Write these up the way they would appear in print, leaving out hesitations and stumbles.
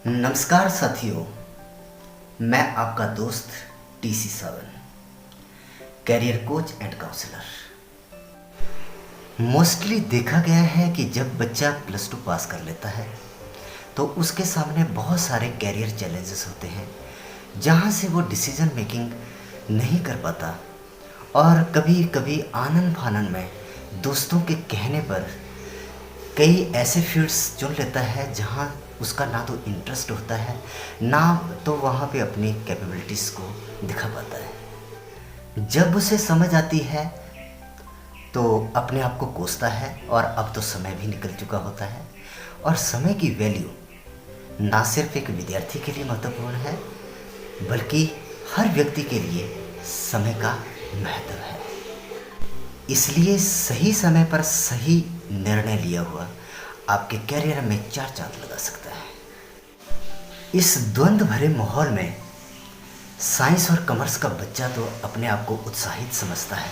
नमस्कार साथियों, मैं आपका दोस्त TC Sawan, career coach and counsellor. Mostly देखा गया है कि जब बच्चा प्लस टू पास कर लेता है तो उसके सामने बहुत सारे कैरियर चैलेंजेस होते हैं जहाँ से वो डिसीजन मेकिंग नहीं कर पाता और कभी कभी आनन फानन में दोस्तों के कहने पर कई ऐसे फील्ड्स चुन लेता है जहाँ उसका ना तो इंटरेस्ट होता है ना तो वहाँ पे अपनी कैपेबिलिटीज़ को दिखा पाता है। जब उसे समझ आती है तो अपने आप को कोसता है और अब तो समय भी निकल चुका होता है और समय की वैल्यू ना सिर्फ एक विद्यार्थी के लिए महत्वपूर्ण है बल्कि हर व्यक्ति के लिए समय का महत्व है। इसलिए सही समय पर सही निर्णय लिया हुआ आपके करियर में 4 चांद लगा सकता है। इस द्वंद्व भरे माहौल में साइंस और कॉमर्स का बच्चा तो अपने आप को उत्साहित समझता है,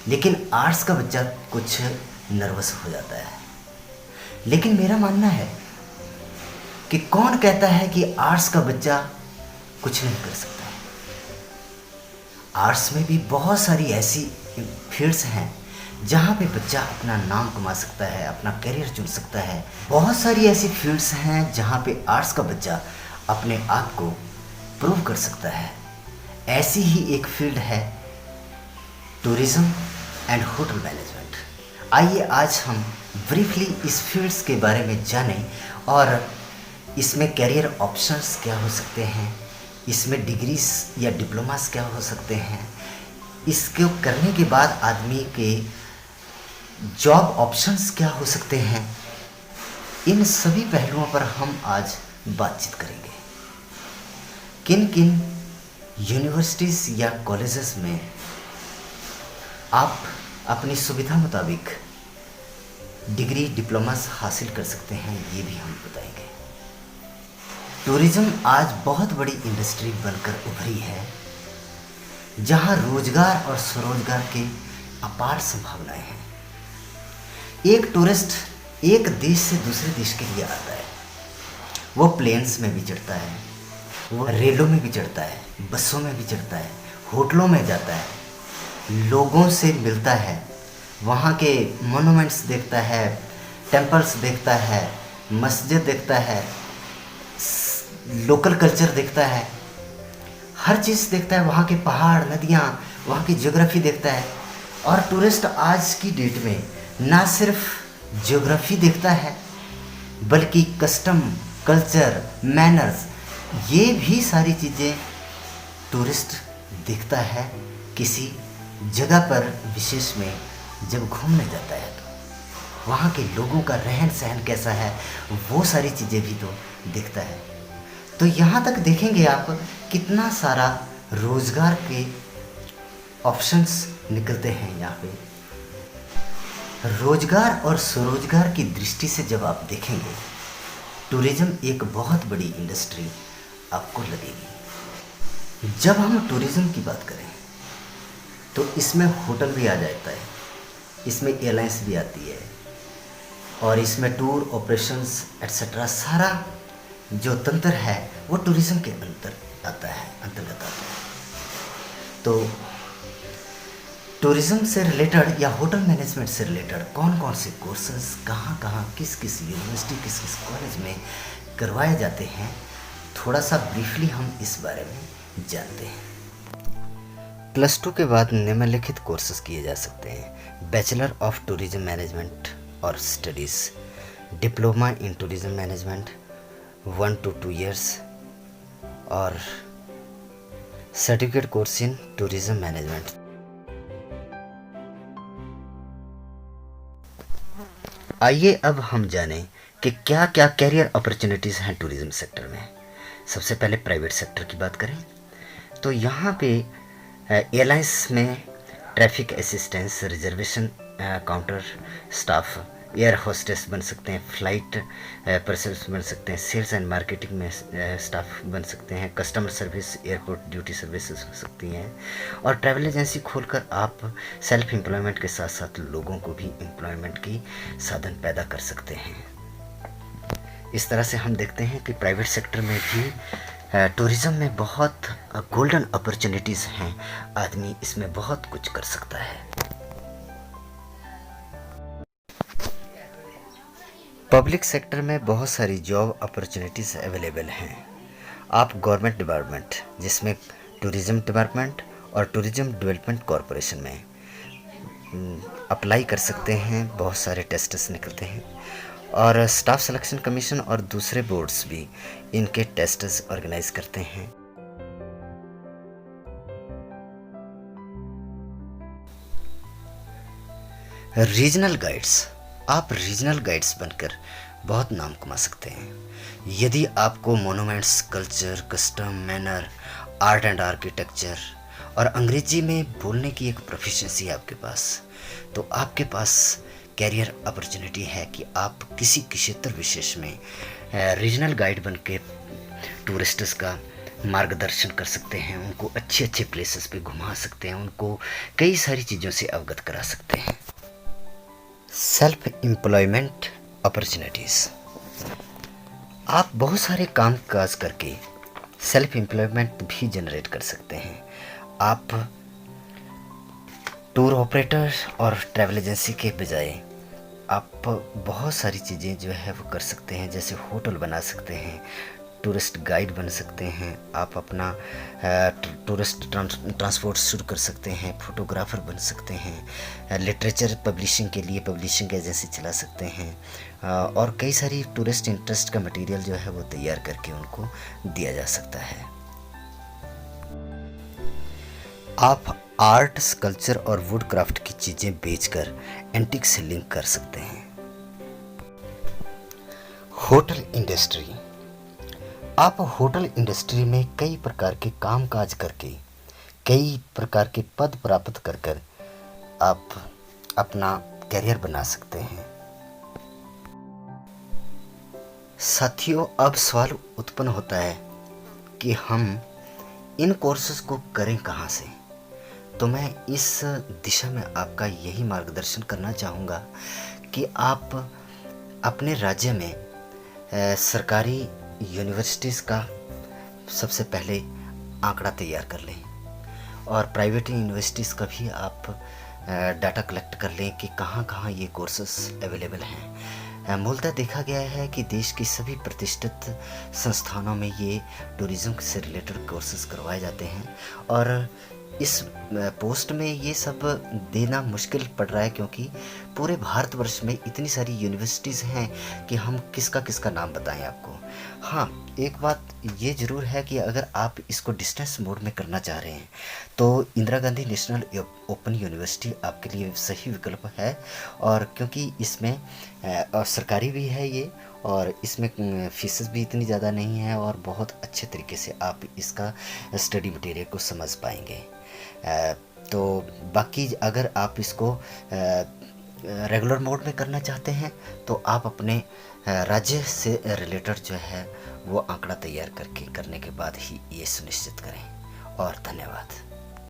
लेकिन आर्ट्स का बच्चा कुछ नर्वस हो जाता है। लेकिन मेरा मानना है कि कौन कहता है कि आर्ट्स का बच्चा कुछ नहीं कर सकता है। आर्ट्स में भी बहुत सारी ऐसी फील्ड्स हैं जहाँ पे बच्चा अपना नाम कमा सकता है, अपना करियर चुन सकता है। बहुत सारी ऐसी फील्ड्स हैं जहाँ पे आर्ट्स का बच्चा अपने आप को प्रूव कर सकता है। ऐसी ही एक फील्ड है टूरिज्म एंड होटल मैनेजमेंट। आइए आज हम ब्रीफली इस फील्ड्स के बारे में जानें और इसमें करियर ऑप्शंस क्या हो सकते हैं, इसमें डिग्रीज या डिप्लोमास क्या हो सकते हैं, इसको करने के बाद आदमी के जॉब ऑप्शंस क्या हो सकते हैं। इन सभी पहलुओं पर हम आज बातचीत करेंगे। किन किन यूनिवर्सिटीज़ या कॉलेजेस में आप अपनी सुविधा मुताबिक डिग्री डिप्लोमास हासिल कर सकते हैं, ये भी हम बताएंगे। टूरिज्म आज बहुत बड़ी इंडस्ट्री बनकर उभरी है जहां रोजगार और स्वरोजगार के अपार संभावनाएं हैं। एक टूरिस्ट एक देश से दूसरे देश के लिए आता है, वो प्लेन्स में भी चढ़ता है, वो रेलों में भी चढ़ता है, बसों में भी चढ़ता है, होटलों में जाता है, लोगों से मिलता है, वहाँ के मोनूमेंट्स देखता है, टेम्पल्स देखता है, मस्जिद देखता है, लोकल कल्चर देखता है, हर चीज़ देखता है, वहाँ के पहाड़, नदियाँ, वहाँ की ज्योग्राफी देखता है। और टूरिस्ट आज की डेट में ना सिर्फ ज्योग्राफी देखता है बल्कि कस्टम, कल्चर, मैनर्स, ये भी सारी चीज़ें टूरिस्ट देखता है किसी जगह पर विशेष में जब घूमने जाता है तो वहाँ के लोगों का रहन सहन कैसा है, वो सारी चीज़ें भी तो देखता है। तो यहाँ तक देखेंगे आप कितना सारा रोज़गार के ऑप्शंस निकलते हैं। यहाँ पे रोज़गार और स्वरोजगार की दृष्टि से जब आप देखेंगे टूरिज़्म एक बहुत बड़ी इंडस्ट्री आपको लगेगी। जब हम टूरिज़्म की बात करें तो इसमें होटल भी आ जाता है, इसमें एयरलाइंस भी आती है और इसमें टूर ऑपरेशंस एट्सेट्रा सारा जो तंत्र है वो टूरिज़्म के अंतर्गत आता है। तो टूरिज़्म से रिलेटेड या होटल मैनेजमेंट से रिलेटेड कौन कौन से कोर्सेज कहाँ कहाँ किस किस यूनिवर्सिटी किस किस कॉलेज में करवाए जाते हैं, थोड़ा सा ब्रीफली हम इस बारे में जानते हैं। प्लस 2 के बाद निम्नलिखित कोर्सेज किए जा सकते हैं: बैचलर ऑफ टूरिज़्म मैनेजमेंट और studies, diploma in tourism management 1 to 2 years और certificate course in tourism management. आइए अब हम जानें कि क्या क्या कैरियर अपॉर्चुनिटीज़ हैं टूरिज़्म सेक्टर में। सबसे पहले प्राइवेट सेक्टर की बात करें तो यहाँ पे एयरलाइंस में traffic assistance, reservation counter staff, air hostess बन सकते हैं, फ्लाइट पर्सन्स बन सकते हैं, सेल्स एंड मार्केटिंग में स्टाफ बन सकते हैं, customer service, airport duty services हो सकती हैं और ट्रैवल एजेंसी खोलकर आप सेल्फ एम्प्लॉयमेंट के साथ साथ लोगों को भी एम्प्लॉयमेंट की साधन पैदा कर सकते हैं। इस तरह से हम देखते हैं कि प्राइवेट सेक्टर में भी टूरिज़्म में बहुत गोल्डन अपॉर्चुनिटीज़ हैं। आदमी इसमें बहुत कुछ कर सकता है। पब्लिक सेक्टर में बहुत सारी जॉब अपॉर्चुनिटीज़ अवेलेबल हैं। आप गवर्नमेंट डिपार्टमेंट, जिसमें टूरिज़्म डिपार्टमेंट और टूरिज़्म डेवलपमेंट कॉरपोरेशन में अप्लाई कर सकते हैं। बहुत सारे टेस्ट्स निकलते हैं और स्टाफ सिलेक्शन कमीशन और दूसरे बोर्ड्स भी इनके टेस्ट्स ऑर्गेनाइज करते हैं। रीजनल गाइड्स, आप रीजनल गाइड्स बनकर बहुत नाम कमा सकते हैं। यदि आपको monuments, culture, custom, manner, art and architecture और अंग्रेजी में बोलने की एक प्रोफिशिएंसी है आपके पास, तो आपके पास कैरियर अपॉर्चुनिटी है कि आप किसी क्षेत्र विशेष में रीजनल गाइड बन के टूरिस्ट्स का मार्गदर्शन कर सकते हैं, उनको अच्छे अच्छे प्लेसेस पे घुमा सकते हैं, उनको कई सारी चीज़ों से अवगत करा सकते हैं। सेल्फ एम्प्लॉयमेंट अपॉर्चुनिटीज़, आप बहुत सारे काम काज करके सेल्फ एम्प्लॉयमेंट भी जनरेट कर सकते हैं। आप टूर ऑपरेटर और ट्रैवल एजेंसी के बजाय आप बहुत सारी चीज़ें जो है वो कर सकते हैं, जैसे होटल बना सकते हैं, टूरिस्ट गाइड बन सकते हैं, आप अपना टूरिस्ट ट्रांसपोर्ट शुरू कर सकते हैं, फोटोग्राफर बन सकते हैं, लिटरेचर पब्लिशिंग के लिए पब्लिशिंग एजेंसी चला सकते हैं और कई सारी टूरिस्ट इंटरेस्ट का मटेरियल जो है वो तैयार करके उनको दिया जा सकता है। आप आर्ट, स्कल्पचर और वुड क्राफ्ट की चीज़ें बेचकर एंटीक से लिंक कर सकते हैं। होटल इंडस्ट्री, आप होटल इंडस्ट्री में कई प्रकार के काम काज करके कई प्रकार के पद प्राप्त कर कर आप अपना करियर बना सकते हैं। साथियों, अब सवाल उत्पन्न होता है कि हम इन कोर्सेज को करें कहाँ से। तो मैं इस दिशा में आपका यही मार्गदर्शन करना चाहूँगा कि आप अपने राज्य में सरकारी यूनिवर्सिटीज़ का सबसे पहले आंकड़ा तैयार कर लें और प्राइवेट यूनिवर्सिटीज़ का भी आप डाटा कलेक्ट कर लें कि कहाँ कहाँ ये कोर्सेस अवेलेबल हैं। मूलतः देखा गया है कि देश की सभी प्रतिष्ठित संस्थानों में ये टूरिज़्म से रिलेटेड कोर्सेज करवाए जाते हैं और इस पोस्ट में ये सब देना मुश्किल पड़ रहा है क्योंकि पूरे भारतवर्ष में इतनी सारी यूनिवर्सिटीज़ हैं कि हम किसका किसका नाम बताएं आपको। हाँ, एक बात ये ज़रूर है कि अगर आप इसको डिस्टेंस मोड में करना चाह रहे हैं तो Indira Gandhi national open university आपके लिए सही विकल्प है और क्योंकि इसमें और सरकारी भी है ये और इसमें फीसेस भी इतनी ज़्यादा नहीं है और बहुत अच्छे तरीके से आप इसका स्टडी मटेरियल को समझ पाएंगे। तो बाकी अगर आप इसको रेगुलर मोड में करना चाहते हैं तो आप अपने राज्य से रिलेटेड जो है वो आंकड़ा तैयार करके करने के बाद ही ये सुनिश्चित करें। और धन्यवाद।